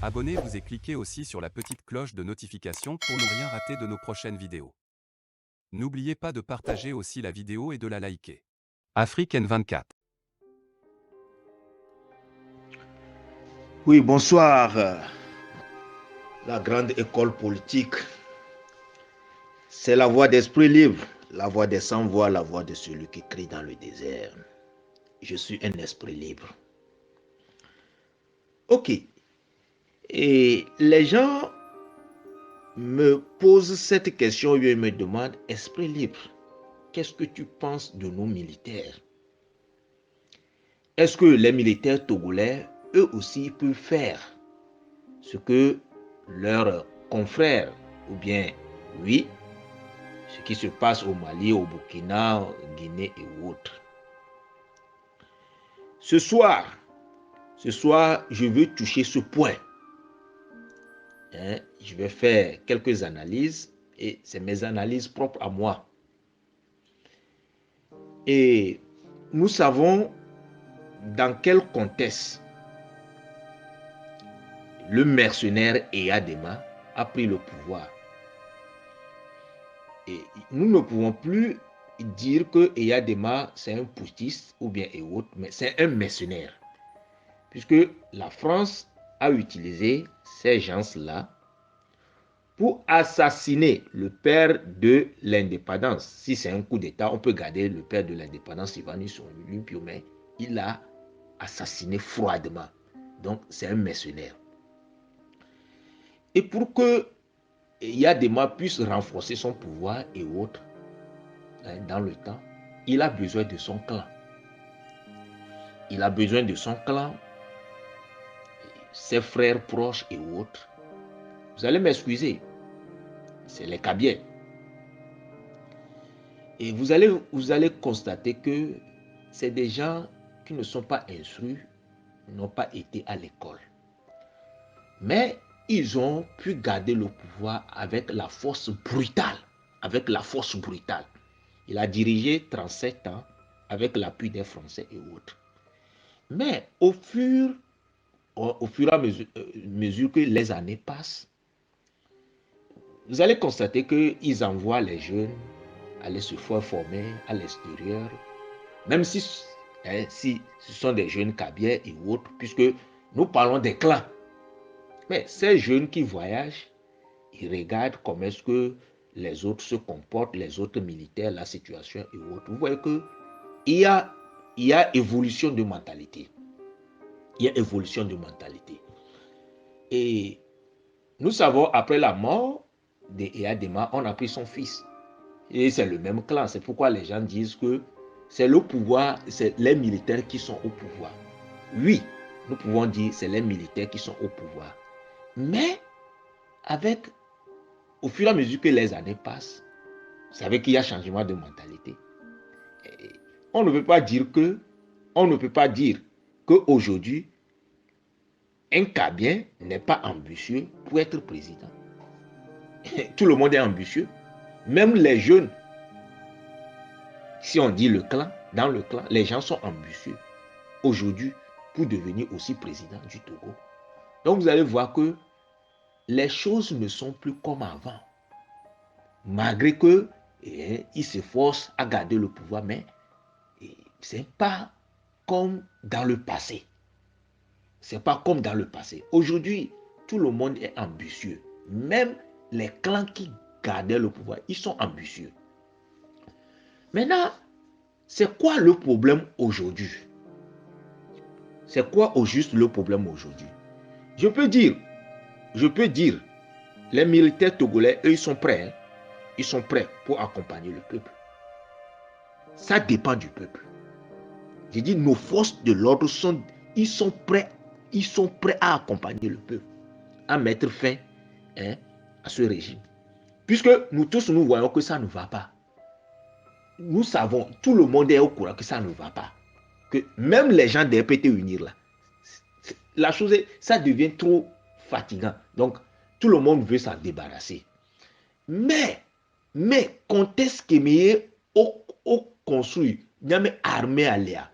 Abonnez-vous et cliquez aussi sur la petite cloche de notification pour ne rien rater de nos prochaines vidéos. N'oubliez pas de partager aussi la vidéo et de la liker. Afrique N24. Oui, bonsoir. La grande école politique, c'est la voix d'esprit libre, la voix des sans-voix, la voix de celui qui crie dans le désert. Je suis un esprit libre. Ok. Et les gens me posent cette question et me demandent, esprit libre, qu'est-ce que tu penses de nos militaires? Est-ce que les militaires togolais, eux aussi, peuvent faire ce que leurs confrères, ou bien, oui, ce qui se passe au Mali, au Burkina, en Guinée et autres. Ce soir, je veux toucher ce point. Je vais faire quelques analyses et c'est mes analyses propres à moi. Et nous savons dans quel contexte le mercenaire Eyadema a pris le pouvoir. Et nous ne pouvons plus dire que Eyadema c'est un putschiste ou bien et autres, mais c'est un mercenaire. Puisque la France a utilisé ces gens-là pour assassiner le père de l'indépendance. Si c'est un coup d'État, on peut garder le père de l'indépendance, Ivani Olympio, mais il l'a assassiné froidement. Donc, c'est un mercenaire. Et pour que Eyadema puisse renforcer son pouvoir et autres, dans le temps, il a besoin de son clan. Il a besoin de son clan, ses frères proches et autres. Vous allez m'excuser, c'est les Kabyles. Et vous allez constater que c'est des gens qui ne sont pas instruits, n'ont pas été à l'école. Mais ils ont pu garder le pouvoir avec la force brutale. Avec la force brutale. Il a dirigé 37 ans avec l'appui des Français et autres. Mais au fur et à mesure que les années passent, vous allez constater qu'ils envoient les jeunes aller se faire former à l'extérieur, même si ce sont des jeunes Kabyles et autres, puisque nous parlons des clans. Mais ces jeunes qui voyagent, ils regardent comment est-ce que les autres se comportent, les autres militaires, la situation et autres. Vous voyez qu'il y a évolution de mentalité. Il y a évolution de mentalité. Et nous savons, après la mort d'Eyadema, on a pris son fils. Et c'est le même clan. C'est pourquoi les gens disent que c'est le pouvoir, c'est les militaires qui sont au pouvoir. Oui, nous pouvons dire que c'est les militaires qui sont au pouvoir. Mais au fur et à mesure que les années passent, vous savez qu'il y a changement de mentalité. Et on ne peut pas dire qu'aujourd'hui, un Kabien n'est pas ambitieux pour être président. Tout le monde est ambitieux. Même les jeunes, si on dit le clan, dans le clan, les gens sont ambitieux aujourd'hui pour devenir aussi président du Togo. Donc vous allez voir que les choses ne sont plus comme avant. Malgré qu'ils s'efforcent à garder le pouvoir, mais ce n'est pas comme dans le passé. C'est pas comme dans le passé. Aujourd'hui, tout le monde est ambitieux. Même les clans qui gardaient le pouvoir, ils sont ambitieux. Maintenant, c'est quoi le problème aujourd'hui? C'est quoi au juste le problème aujourd'hui? Je peux dire, les militaires togolais, eux, ils sont prêts. Ils sont prêts pour accompagner le peuple. Ça dépend du peuple. J'ai dit, nos forces de l'ordre sont prêts à accompagner le peuple, à mettre fin à ce régime. Puisque nous tous, nous voyons que ça ne va pas. Nous savons, tout le monde est au courant que ça ne va pas. Que même les gens des RPT unir là, la chose, ça devient trop fatigant. Donc, tout le monde veut s'en débarrasser. Mais, quand est-ce que au construit, il y a armée à l'air,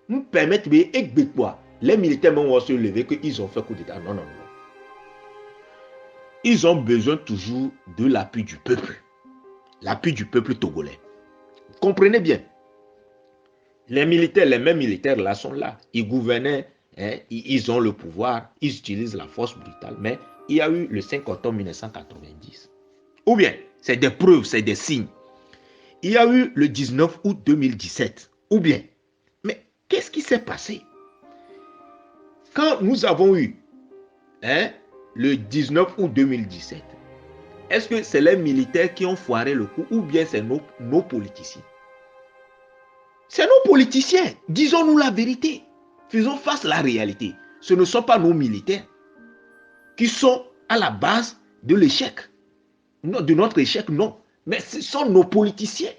nous permettre de quoi les militaires vont se lever qu'ils ont fait coup d'état. Non, non, non. ils ont besoin toujours de l'appui du peuple. L'appui du peuple togolais. Comprenez bien. Les militaires, les mêmes militaires là sont là. Ils gouvernaient, hein, ils ont le pouvoir, ils utilisent la force brutale. Mais il y a eu le 5 octobre 1990. Ou bien, c'est des preuves, c'est des signes. Il y a eu le 19 août 2017. Ou bien, mais qu'est-ce qui s'est passé? Quand nous avons eu le 19 août 2017, est-ce que c'est les militaires qui ont foiré le coup ou bien c'est nos politiciens? C'est nos politiciens. Disons-nous la vérité. Faisons face à la réalité. Ce ne sont pas nos militaires qui sont à la base de l'échec. Non, de notre échec, non. Mais ce sont nos politiciens.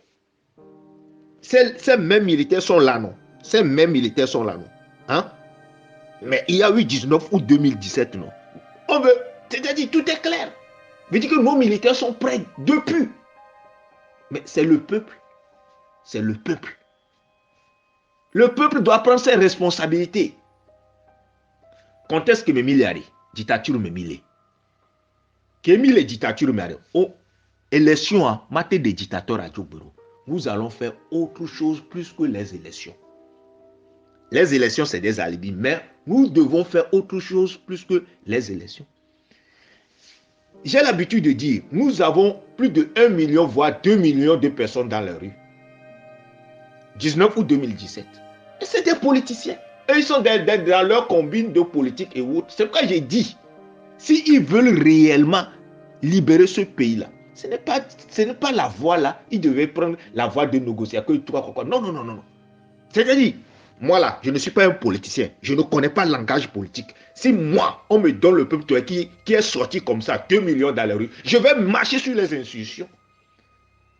Ces mêmes militaires sont là, non? Ces mêmes militaires sont là, non? Hein? Mais il y a eu 19 août 2017, non? On veut, c'est-à-dire, tout est clair. Veut dire que nos militaires sont prêts depuis. Mais c'est le peuple. C'est le peuple. Le peuple doit prendre ses responsabilités. Quand est-ce que me miliari? Dictature me mille. Qu'est-ce que dictature me mille? Oh, élection à mater des dictateurs à Djobero. Nous allons faire autre chose plus que les élections. Les élections, c'est des alibis, mais nous devons faire autre chose plus que les élections. J'ai l'habitude de dire, nous avons plus de 1 million, voire 2 millions de personnes dans la rue. 19 août 2017. Et c'est des politiciens. Et ils sont dans leur combine de politique et autres. C'est pourquoi j'ai dit, s'ils veulent réellement libérer ce pays-là, ce n'est pas la voie là, ils devaient prendre la voie de négociation. Non, non, non, non. C'est-à-dire, moi là, je ne suis pas un politicien. Je ne connais pas le langage politique. Si moi, on me donne le peuple qui est sorti comme ça, 2 millions dans la rue, je vais marcher sur les institutions.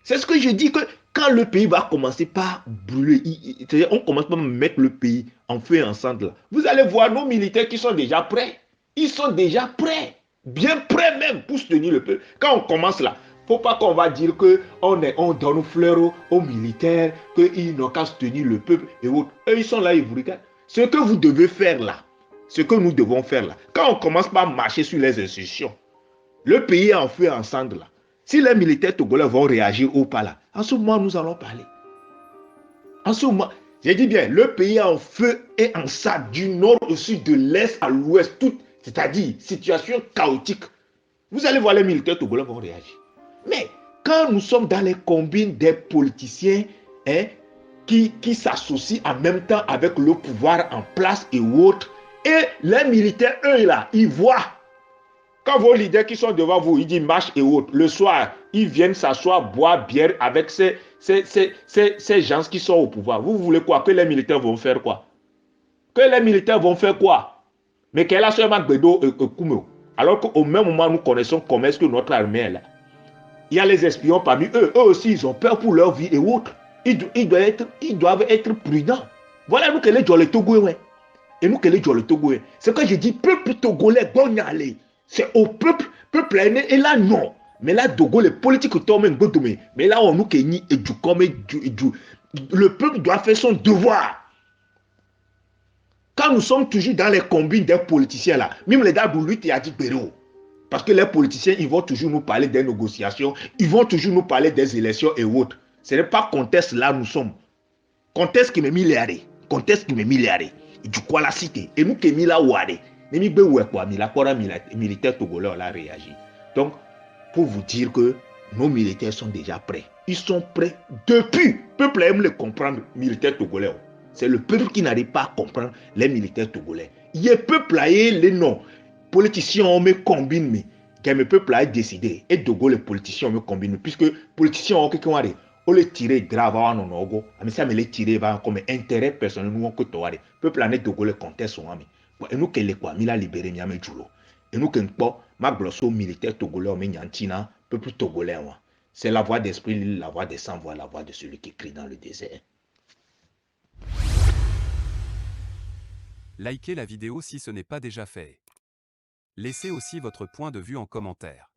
C'est ce que je dis, que quand le pays va commencer par brûler, c'est-à-dire on commence par mettre le pays en feu et en cendre, vous allez voir nos militaires qui sont déjà prêts. Ils sont déjà prêts, bien prêts même pour soutenir le peuple. Quand on commence là, il ne faut pas qu'on va dire qu'on donne fleur aux militaires, qu'ils n'ont qu'à soutenir le peuple et autres. Eux, ils sont là, ils vous regardent. Ce que vous devez faire là, ce que nous devons faire là, quand on commence par marcher sur les institutions, le pays est en feu et en cendre là. Si les militaires togolais vont réagir ou pas là, en ce moment, nous allons parler. En ce moment, j'ai dit bien, le pays est en feu et en sac du nord au sud, de l'est à l'ouest, c'est-à-dire situation chaotique. Vous allez voir les militaires togolais vont réagir. Mais quand nous sommes dans les combines des politiciens qui s'associent en même temps avec le pouvoir en place et autres, et les militaires, eux là, ils voient. Quand vos leaders qui sont devant vous, ils disent marche et autres, le soir, ils viennent s'asseoir, boire bière avec ces gens qui sont au pouvoir. Vous voulez quoi? Que les militaires vont faire quoi? Que les militaires vont faire quoi? Mais qu'elle a seulement Gbedo Koumeo. Alors qu'au même moment, nous connaissons comment est-ce que notre armée est là. Il y a les espions parmi eux. Eux aussi, ils ont peur pour leur vie et autres. Ils doivent être prudents. Voilà nous que les gens les Togolais. Et nous que les gens les Togolais. C'est quand je dis peuple togolais, bon y aller. C'est au peuple aîné, et là non. Mais là, Dogo, les politiques tombent, mais là, on nous kenni et du comme le peuple doit faire son devoir. Quand nous sommes toujours dans les combines des politiciens là, même les gars d'Oulut et Adibéro, parce que les politiciens, ils vont toujours nous parler des négociations, ils vont toujours nous parler des élections et autres. Ce n'est pas contexte là nous sommes. Contexte qui me milliards, contexte qui me milliards. Du quoi la cité, et nous qui mis là où aller. Militaire togolais a réagi. Donc, pour vous dire que nos militaires sont déjà prêts. Ils sont prêts depuis. Le peuple aime les comprendre, militaires togolais. C'est le peuple qui n'arrive pas à comprendre les militaires togolais. Il y a peuple là, les noms. Politiciens, on me combine, mais le peuple a décidé. Et Dogo, les politiciens, on me combine. Puisque politiciens, on les tirer grave à non, mais ça me les tirer comme intérêt personnel. Nous, on peut le peuple a Dogo, les contestes. Et nous, les quoi, il a libéré Miami Djulo. Et nous, ma glosso militaire togolais, mais nyantina, peuple togolais. C'est la voix d'esprit, la voix des sans-voix, la voix de celui qui crie dans le désert. Likez la vidéo si ce n'est pas déjà fait. Laissez aussi votre point de vue en commentaire.